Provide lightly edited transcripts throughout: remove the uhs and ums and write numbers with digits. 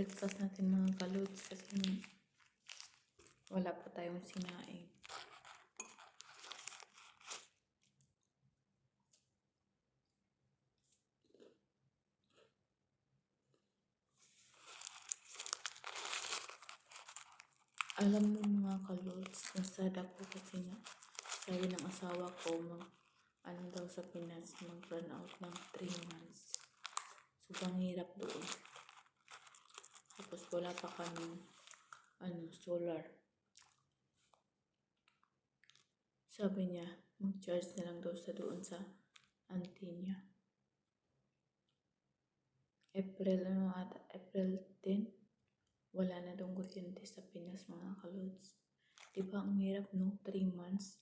breakfast natin mga kalods kasi wala pa tayong sinaing. Alam mo mga kalods, nasad ako kasi nga sabi ng asawa ko daw sa Pinas mag-run out ng 3 months. Sobrang hirap doon. Tapos wala pa kaming solar. Sabi niya, mag-charge na lang daw sa doon sa auntie niya. April 10, wala na daw kuryente sa Pinas mga kalods. Diba ang hirap no? 3 months.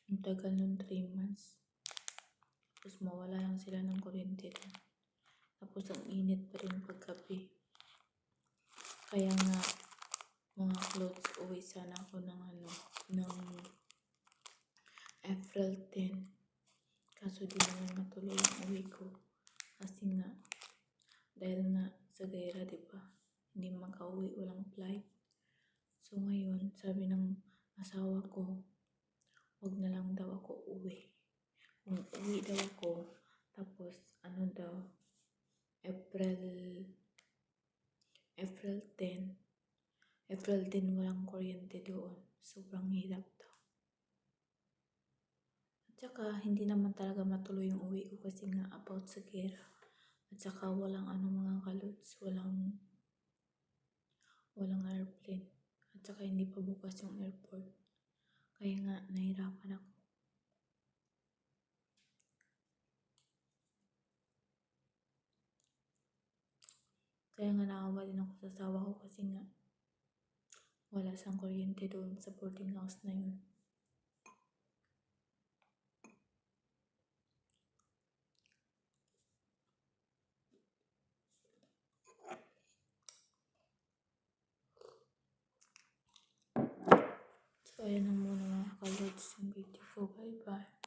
Ang tagal nun 3 months. Tapos mawala lang sila ng kuryente doon. Tapos ang init pa rin paggabi. Kaya nga mga clothes, uwi sana ako ng April 10. Kaso di naman matuloy ang uwi ko. Kasi nga, dahil nga sa gera, diba? Hindi makauwi, walang flight. So ngayon, sabi ng asawa ko, wag na lang daw ako uwi. Kung uwi daw ako, tapos April 10 walang kuryente doon. Sobrang hirap daw. At saka, hindi naman talaga matuloy yung uwi ko kasi nga about sa gera. At saka, walang mga kalods, walang airplane. At saka, hindi pa bukas yung airport. Kaya nga, nahirapan ako. Kaya nga naawa din ako sa asawa ko kasi nga wala siyang kuryente doon sa boarding house na yun. So, ayan na muna mga kalods yung video ko. Bye-bye.